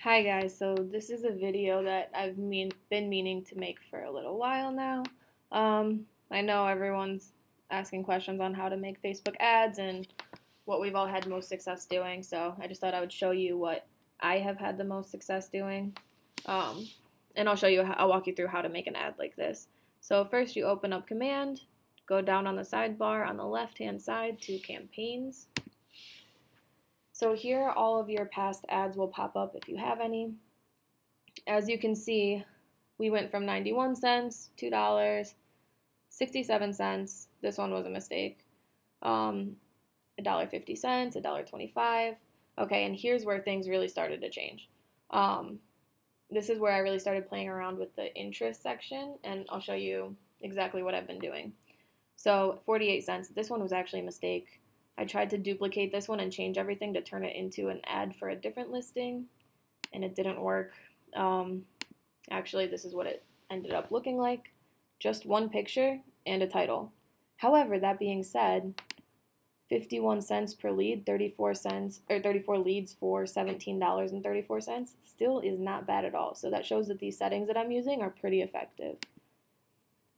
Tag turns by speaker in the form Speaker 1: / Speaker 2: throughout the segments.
Speaker 1: Hi guys, so this is a video that I've been meaning to make for a little while now. I know everyone's asking questions on how to make Facebook ads and what we've all had most success doing, so I just thought I would show you what I have had the most success doing. And I'll walk you through how to make an ad like this. So first you open up Command, go down on the sidebar on the left-hand side to Campaigns. So here all of your past ads will pop up if you have any. As you can see, we went from 91 cents, $2, 67 cents, this one was a mistake, $1.50, $1.25. Okay, and here's where things really started to change. This is where I really started playing around with the interest section, and I'll show you exactly what I've been doing. So 48 cents, this one was actually a mistake. I tried to duplicate this one and change everything to turn it into an ad for a different listing, and it didn't work. Actually, this is what it ended up looking like. Just one picture and a title. However, that being said, 51 cents per lead, 34 leads for $17.34 still is not bad at all. So that shows that these settings that I'm using are pretty effective.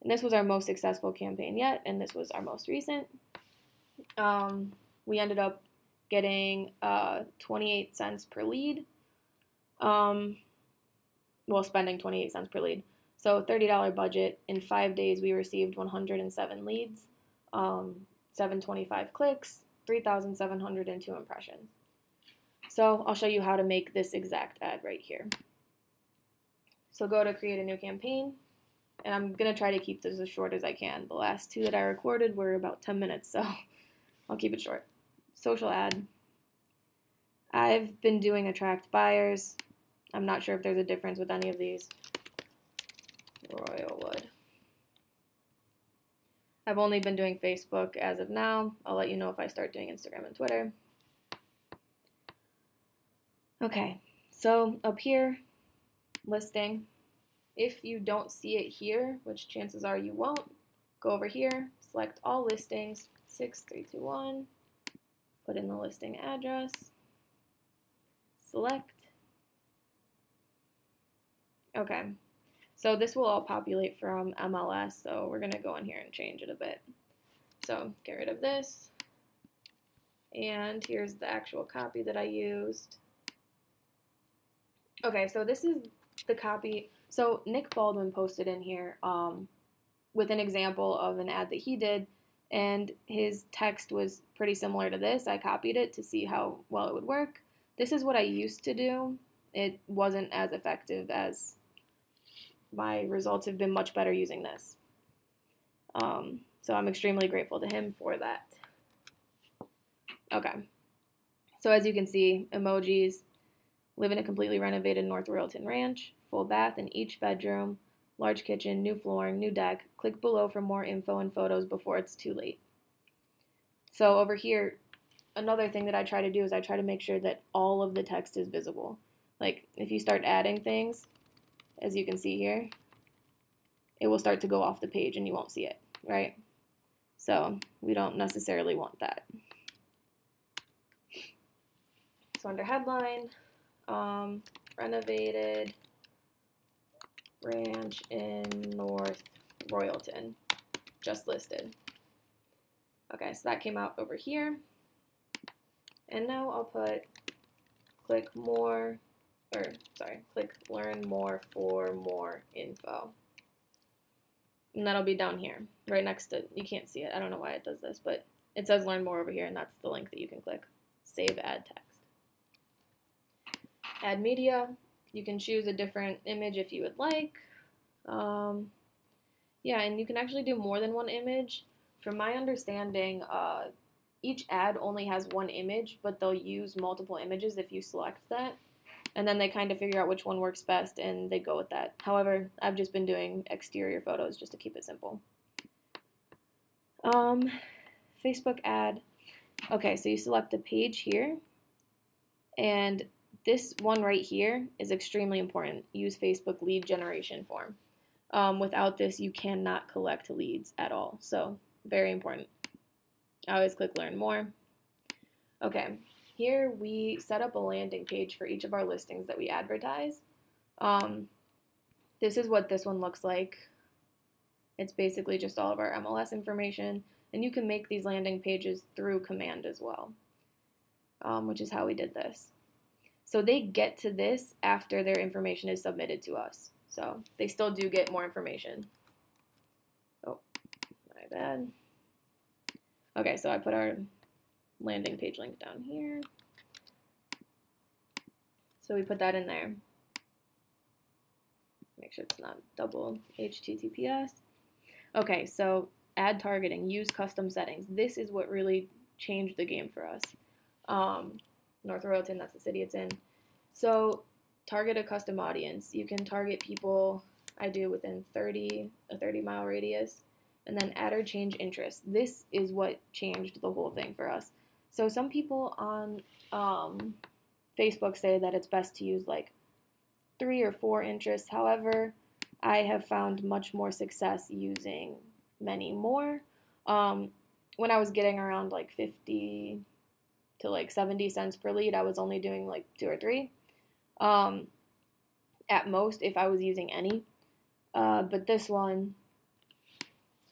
Speaker 1: And this was our most successful campaign yet, and this was our most recent. We ended up getting 28 cents per lead, spending 28 cents per lead. So $30 budget. In 5 days, we received 107 leads, 725 clicks, 3,702 impressions. So I'll show you how to make this exact ad right here. So go to create a new campaign, and I'm going to try to keep this as short as I can. The last two that I recorded were about 10 minutes, so I'll keep it short. Social ad. I've been doing attract buyers. I'm not sure if there's a difference with any of these. Royalwood. I've only been doing Facebook as of now. I'll let you know if I start doing Instagram and Twitter. Okay, so up here, listing. If you don't see it here, which chances are you won't, go over here, select all listings, 6321, put in the listing address, select. Okay, so this will all populate from MLS, so we're going to go in here and change it a bit. So get rid of this, and here's the actual copy that I used. Okay, so this is the copy. So Nick Baldwin posted in here with an example of an ad that he did, and his text was pretty similar to this. I copied it to see how well it would work. This is what I used to do. It wasn't as effective as my results have been much better using this. So I'm extremely grateful to him for that. Okay. So as you can see, emojis, live in a completely renovated North Royalton ranch, full bath in each bedroom, large kitchen, new flooring, new deck. Click below for more info and photos before it's too late. So over here, another thing that I try to do is I try to make sure that all of the text is visible. Like if you start adding things, as you can see here, it will start to go off the page and you won't see it, right? So we don't necessarily want that. So under headline, renovated ranch in North Royalton, just listed. Okay, so that came out over here. And now I'll put click learn more for more info. And that'll be down here, right next to, you can't see it, I don't know why it does this, but it says learn more over here, and that's the link that you can click. Save ad text. Add media. You can choose a different image if you would like. Yeah, and you can actually do more than one image. From my understanding, each ad only has one image, but they'll use multiple images if you select that. And then they kind of figure out which one works best, and they go with that. However, I've just been doing exterior photos just to keep it simple. Facebook ad. Okay, so you select a page here, and this one right here is extremely important. Use Facebook lead generation form. Without this, you cannot collect leads at all. So very important. I always click learn more. Okay, here we set up a landing page for each of our listings that we advertise. This is what this one looks like. It's basically just all of our MLS information, and you can make these landing pages through command as well, which is how we did this. So they get to this after their information is submitted to us. So they still do get more information. Oh, my bad. Okay, so I put our landing page link down here. So we put that in there. Make sure it's not double HTTPS. Okay, so add targeting, use custom settings. This is what really changed the game for us. North Royalton, that's the city it's in. So target a custom audience. You can target people, I do within a 30-mile radius, and then add or change interest. This is what changed the whole thing for us. So some people on Facebook say that it's best to use like 3 or 4 interests. However, I have found much more success using many more. When I was getting around like 50 to like 70 cents per lead, I was only doing like 2 or 3 at most if I was using any. But this one,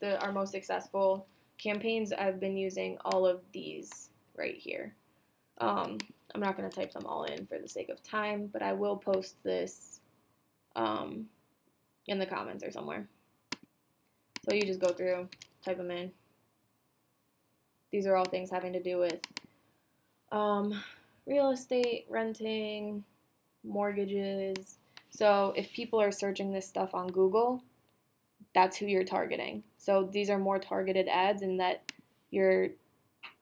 Speaker 1: our most successful campaigns, I've been using all of these right here. I'm not going to type them all in for the sake of time, but I will post this in the comments or somewhere. So you just go through, type them in. These are all things having to do with real estate, renting, mortgages. So if people are searching this stuff on Google, that's who you're targeting. So these are more targeted ads in that you're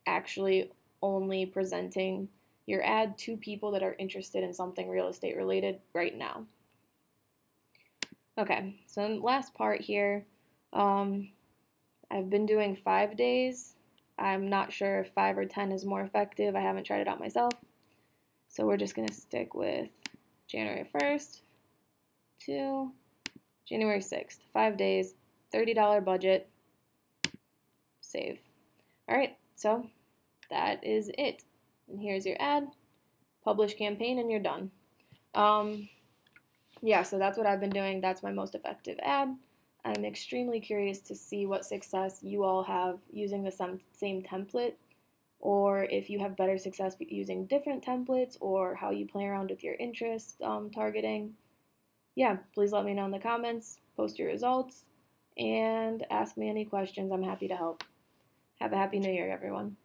Speaker 1: actually only presenting your ad to people that are interested in something real estate related right now. Okay, so last part here, I've been doing 5 days. I'm not sure if 5 or 10 is more effective. I haven't tried it out myself. So we're just going to stick with January 1st to January 6th. 5 days, $30 budget, save. All right, so that is it. And here's your ad, publish campaign, and you're done. Yeah, so that's what I've been doing. That's my most effective ad. I'm extremely curious to see what success you all have using the same template, or if you have better success using different templates, or how you play around with your interest targeting. Yeah, please let me know in the comments, post your results, and ask me any questions. I'm happy to help. Have a happy New Year, everyone.